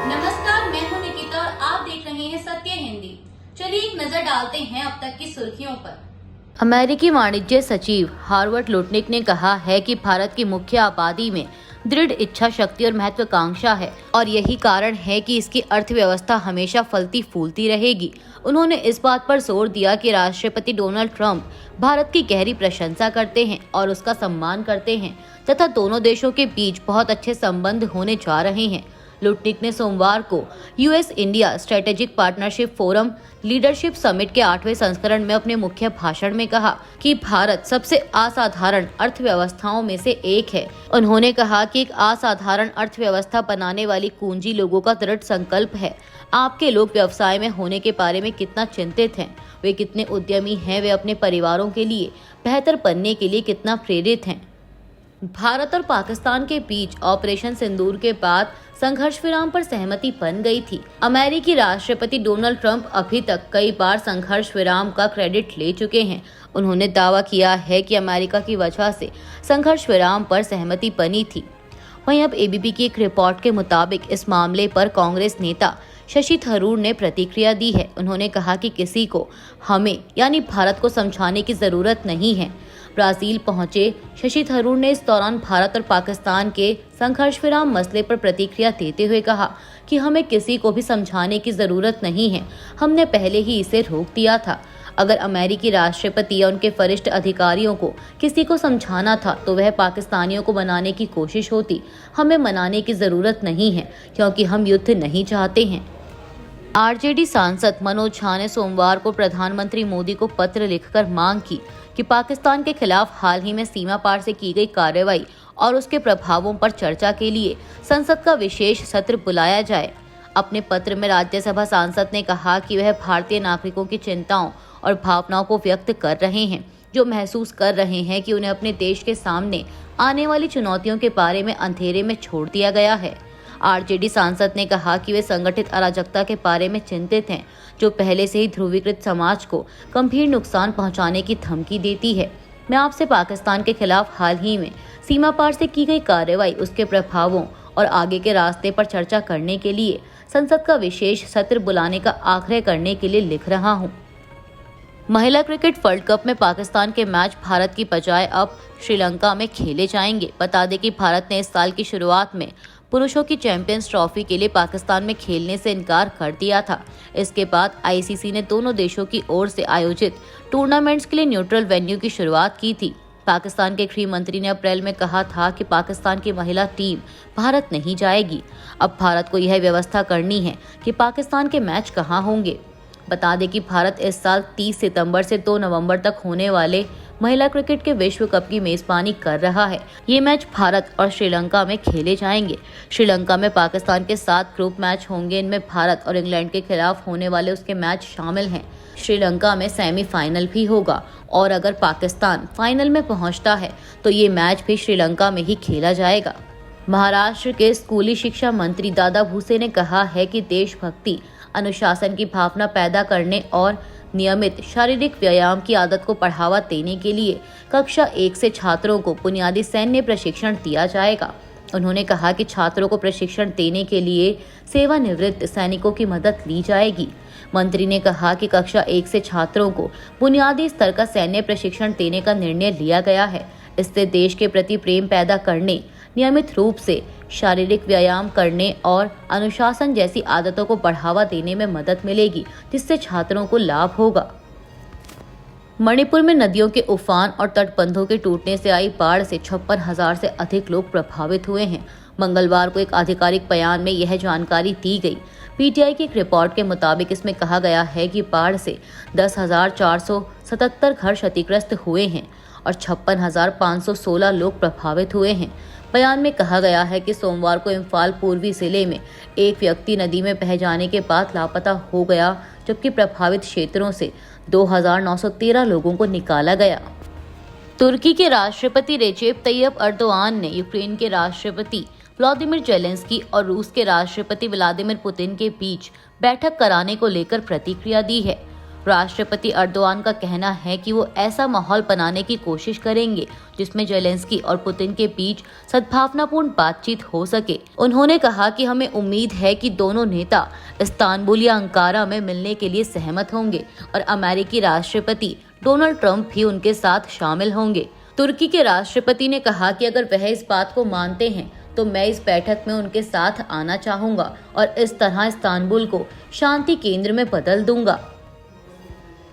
नमस्कार, मैं हूं निकिता और आप देख रहे हैं सत्य हिंदी। चलिए एक नजर डालते हैं अब तक की सुर्खियों पर। अमेरिकी वाणिज्य सचिव हार्वर्ड लुटनिक ने कहा है कि भारत की मुख्य आबादी में दृढ़ इच्छा शक्ति और महत्वाकांक्षा है और यही कारण है कि इसकी अर्थव्यवस्था हमेशा फलती फूलती रहेगी। उन्होंने इस बात पर जोर दिया कि राष्ट्रपति डोनाल्ड ट्रंप भारत की गहरी प्रशंसा करते हैं और उसका सम्मान करते हैं तथा दोनों देशों के बीच बहुत अच्छे संबंध होने जा रहे हैं। लुटनिक ने सोमवार को US India strategic partnership forum leadership summit के 8वें संस्करण में अपने मुख्य भाषण में कहा कि भारत सबसे असाधारण अर्थव्यवस्थाओं में से एक है। उन्होंने कहा कि एक असाधारण अर्थव्यवस्था बनाने वाली कुंजी लोगों का दृढ़ संकल्प है। आपके लोग व्यवसाय में होने के बारे में कितना चिंतित हैं, वे कितने उद्यमी हैं, वे अपने परिवारों के लिए बेहतर बनने के लिए कितना प्रेरित हैं। भारत और पाकिस्तान के बीच ऑपरेशन सिंदूर के बाद संघर्ष विराम पर सहमति बन गई थी। अमेरिकी राष्ट्रपति डोनाल्ड ट्रंप अभी तक कई बार संघर्ष विराम का क्रेडिट ले चुके हैं। उन्होंने दावा किया है कि अमेरिका की वजह से संघर्ष विराम पर सहमति बनी थी। वहीं अब एबीपी की एक रिपोर्ट के मुताबिक इस मामले पर कांग्रेस नेता शशि थरूर ने प्रतिक्रिया दी है। उन्होंने कहा कि किसी को हमें यानी भारत को समझाने की जरूरत नहीं है। ब्राजील पहुंचे शशि थरूर ने इस दौरान भारत और पाकिस्तान के संघर्ष विराम मसले पर प्रतिक्रिया देते हुए कहा कि हमें किसी को भी समझाने की जरूरत नहीं है, हमने पहले ही इसे रोक दिया था। अगर अमेरिकी राष्ट्रपति या उनके वरिष्ठ अधिकारियों को किसी को समझाना था तो वह पाकिस्तानियों को मनाने की कोशिश होती। हमें मनाने की जरूरत नहीं है क्योंकि हम युद्ध नहीं चाहते हैं। आरजेडी सांसद मनोज झा ने सोमवार को प्रधानमंत्री मोदी को पत्र लिखकर मांग की कि पाकिस्तान के खिलाफ हाल ही में सीमा पार से की गई कार्रवाई और उसके प्रभावों पर चर्चा के लिए संसद का विशेष सत्र बुलाया जाए। अपने पत्र में राज्यसभा सांसद ने कहा कि वह भारतीय नागरिकों की चिंताओं और भावनाओं को व्यक्त कर रहे हैं, जो महसूस कर रहे हैं कि उन्हें अपने देश के सामने आने वाली चुनौतियों के बारे में अंधेरे में छोड़ दिया गया है। आरजेडी सांसद ने कहा कि वे संगठित अराजकता के बारे में चिंतित हैं, जो पहले से ही ध्रुवीकृत समाज को गंभीर नुकसान पहुंचाने की धमकी देती है। मैं आपसे पाकिस्तान के खिलाफ हाल ही में सीमा पार से की गई कार्रवाई, उसके प्रभावों और आगे के रास्ते पर चर्चा करने के लिए संसद का विशेष सत्र बुलाने का आग्रह करने के लिए लिख रहा हूं। महिला क्रिकेट वर्ल्ड कप में पाकिस्तान के मैच भारत की बजाय अब श्रीलंका में खेले जाएंगे। बता दें कि भारत ने इस साल की शुरुआत में पुरुषों की चैंपियंस ट्रॉफी के लिए पाकिस्तान में खेलने से इनकार कर दिया था। इसके बाद आईसीसी ने दोनों देशों की ओर से आयोजित टूर्नामेंट्स के लिए न्यूट्रल वेन्यू की शुरुआत की थी। पाकिस्तान के गृह मंत्री ने अप्रैल में कहा था कि पाकिस्तान की महिला टीम भारत नहीं जाएगी। अब भारत को यह व्यवस्था करनी है कि पाकिस्तान के मैच कहाँ होंगे। बता दें कि भारत इस साल 30 सितंबर से 2 नवंबर तक होने वाले महिला क्रिकेट के विश्व कप की मेजबानी कर रहा है। ये मैच भारत और श्रीलंका में खेले जाएंगे। श्रीलंका में पाकिस्तान के 7 ग्रुप मैच होंगे। इनमें भारत और इंग्लैंड के खिलाफ होने वाले उसके मैच शामिल हैं। श्रीलंका में सेमीफाइनल भी होगा और अगर पाकिस्तान फाइनल में पहुंचता है तो ये मैच भी श्रीलंका में ही खेला जाएगा। महाराष्ट्र के स्कूली शिक्षा मंत्री दादा भूसे ने कहा है कि देशभक्ति, अनुशासन की भावना पैदा करने और नियमित शारीरिक व्यायाम की आदत को बढ़ावा देने के लिए कक्षा 1 से छात्रों को बुनियादी सैन्य प्रशिक्षण दिया जाएगा। उन्होंने कहा कि छात्रों को प्रशिक्षण देने के लिए सेवानिवृत्त सैनिकों की मदद ली जाएगी। मंत्री ने कहा कि कक्षा 1 से छात्रों को बुनियादी स्तर का सैन्य प्रशिक्षण देने का निर्णय लिया गया है। इससे देश के प्रति प्रेम पैदा करने, नियमित रूप से शारीरिक व्यायाम करने और अनुशासन जैसी आदतों को बढ़ावा देने में मदद मिलेगी, जिससे छात्रों को लाभ होगा। मणिपुर में नदियों के उफान और तटबंधों के टूटने से आई बाढ़ से 56,000 से अधिक लोग प्रभावित हुए हैं। मंगलवार को एक आधिकारिक बयान में यह जानकारी दी गई। पीटीआई की एक रिपोर्ट के मुताबिक इसमें कहा गया है कि बाढ़ से 10,477 घर क्षतिग्रस्त हुए हैं और 56,516 लोग प्रभावित हुए हैं। बयान में कहा गया है कि सोमवार को इम्फाल पूर्वी जिले में एक व्यक्ति नदी में बह जाने के बाद लापता हो गया, जबकि प्रभावित क्षेत्रों से 2,913 लोगों को निकाला गया। तुर्की के राष्ट्रपति रेजेप तैयब अर्दोआन ने यूक्रेन के राष्ट्रपति व्लादिमीर जेलेंस्की और रूस के राष्ट्रपति व्लादिमीर पुतिन के बीच बैठक कराने को लेकर प्रतिक्रिया दी है। राष्ट्रपति अर्दोआन का कहना है कि वो ऐसा माहौल बनाने की कोशिश करेंगे जिसमें जेलेंस्की और पुतिन के बीच सद्भावनापूर्ण बातचीत हो सके। उन्होंने कहा कि हमें उम्मीद है कि दोनों नेता इस्तांबुल या अंकारा में मिलने के लिए सहमत होंगे और अमेरिकी राष्ट्रपति डोनाल्ड ट्रंप भी उनके साथ शामिल होंगे। तुर्की के राष्ट्रपति ने कहा कि अगर वह इस बात को मानते हैं तो मैं इस बैठक में उनके साथ आना चाहूंगा और इस तरह इस्तांबुल को शांति केंद्र में बदल दूंगा।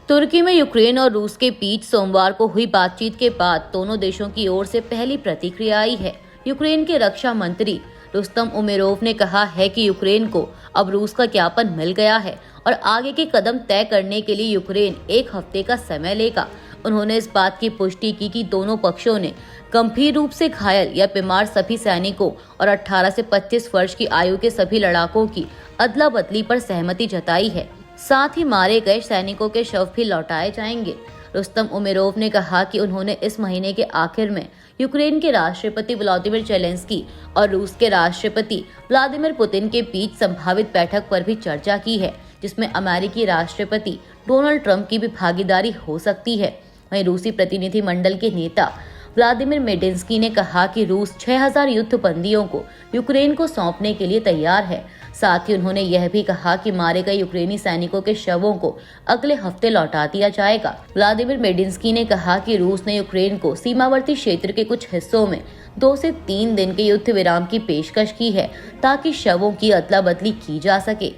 तुर्की में यूक्रेन और रूस के बीच सोमवार को हुई बातचीत के बाद दोनों देशों की ओर से पहली प्रतिक्रिया आई है। यूक्रेन के रक्षा मंत्री रुस्तम उमेरोव ने कहा है कि यूक्रेन को अब रूस का ज्ञापन मिल गया है और आगे के कदम तय करने के लिए यूक्रेन 1 हफ्ते का समय लेगा। उन्होंने इस बात की पुष्टि की कि दोनों पक्षों ने गंभीर रूप से घायल या बीमार सभी सैनिकों और 18 से 25 वर्ष की आयु के सभी लड़ाकों की अदला बदली पर सहमति जताई है। साथ ही मारे गए सैनिकों के शव भी लौटाए जाएंगे। रुस्तम उमेरोव ने कहा कि उन्होंने इस महीने के आखिर में यूक्रेन के राष्ट्रपति व्लादिमीर जेलेंस्की और रूस के राष्ट्रपति व्लादिमीर पुतिन के बीच संभावित बैठक पर भी चर्चा की है, जिसमें अमेरिकी राष्ट्रपति डोनाल्ड ट्रंप की भी भागीदारी हो सकती है। वहीं रूसी प्रतिनिधि मंडल के नेता व्लादिमीर मेडिंस्की ने कहा कि रूस 6000 युद्ध बंदियों को यूक्रेन को सौंपने के लिए तैयार है। साथ ही उन्होंने यह भी कहा कि मारे गए यूक्रेनी सैनिकों के शवों को अगले हफ्ते लौटा दिया जाएगा। व्लादिमीर मेडिंस्की ने कहा कि रूस ने यूक्रेन को सीमावर्ती क्षेत्र के कुछ हिस्सों में 2 से 3 दिन के युद्ध विराम की पेशकश की है ताकि शवों की अदला बदली की जा सके।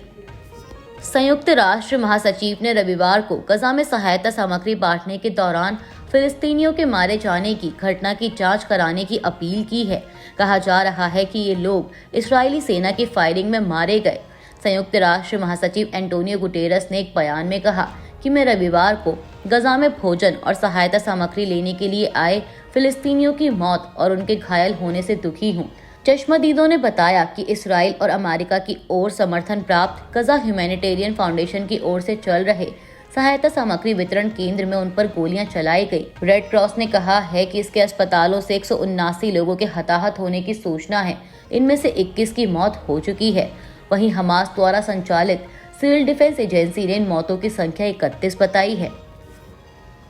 संयुक्त राष्ट्र महासचिव ने रविवार को गजा में सहायता सामग्री बांटने के दौरान फिलिस्तीनियों के मारे जाने की घटना की जांच कराने की अपील की है। कहा जा रहा है कि ये लोग इस्राएली सेना की फायरिंग में मारे गए। संयुक्त राष्ट्र महासचिव एंटोनियो गुटेरस ने एक बयान में कहा कि मैं रविवार को गजा में भोजन और सहायता सामग्री लेने के लिए आए फिलिस्तीनियों की मौत और उनके घायल होने से दुखी हूँ। चश्मदीदों ने बताया कि इसराइल और अमेरिका की ओर समर्थन प्राप्त गजा ह्यूमैनिटेरियन फाउंडेशन की ओर से चल रहे सहायता सामग्री वितरण केंद्र में उन पर गोलियां चलाई गई। रेड क्रॉस ने कहा है कि इसके अस्पतालों से 179 लोगों के हताहत होने की सूचना है। इनमें से 21 की मौत हो चुकी है। वहीं हमास द्वारा संचालित सिविल डिफेंस एजेंसी ने इन मौतों की संख्या 31 बताई है।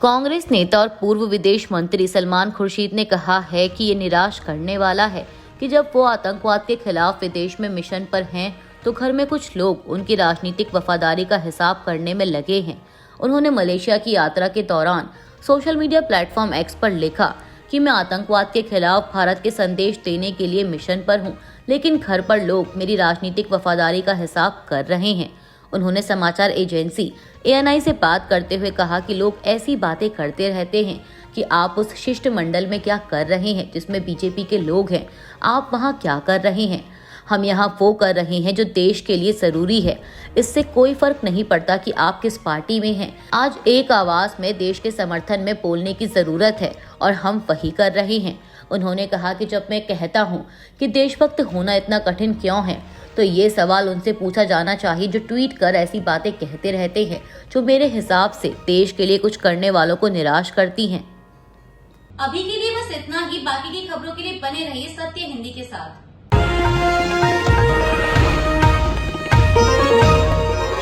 कांग्रेस नेता और पूर्व विदेश मंत्री सलमान खुर्शीद ने कहा है कि ये निराश करने वाला है कि जब वो आतंकवाद के खिलाफ विदेश में मिशन पर हैं तो घर में कुछ लोग उनकी राजनीतिक वफादारी का हिसाब करने में लगे हैं। उन्होंने मलेशिया की यात्रा के दौरान सोशल मीडिया प्लेटफॉर्म एक्स पर लिखा कि मैं आतंकवाद के खिलाफ भारत के संदेश देने के लिए मिशन पर हूं, लेकिन घर पर लोग मेरी राजनीतिक वफादारी का हिसाब कर रहे हैं। उन्होंने समाचार एजेंसी ANI से बात करते हुए कहा कि लोग ऐसी बातें करते रहते हैं कि आप उस शिष्टमंडल में क्या कर रहे हैं जिसमें बीजेपी के लोग हैं, आप वहां क्या कर रहे हैं। हम यहाँ वो कर रहे हैं जो देश के लिए जरूरी है। इससे कोई फर्क नहीं पड़ता कि आप किस पार्टी में हैं। आज एक आवाज में देश के समर्थन में बोलने की जरूरत है और हम वही कर रहे हैं। उन्होंने कहा कि जब मैं कहता हूँ कि देशभक्त होना इतना कठिन क्यों है, तो ये सवाल उनसे पूछा जाना चाहिए जो ट्वीट कर ऐसी बातें कहते रहते हैं जो मेरे हिसाब से देश के लिए कुछ करने वालों को निराश करती हैं। अभी के लिए बस इतना ही। बाकी की खबरों के लिए बने रहिए सत्य हिंदी के साथ।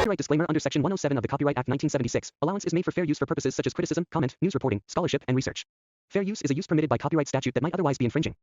Copyright disclaimer under Section 107 of the Copyright Act 1976. Allowance is made for fair use for purposes such as criticism, comment, news reporting, scholarship, and research. Fair use is a use permitted by copyright statute that might otherwise be infringing.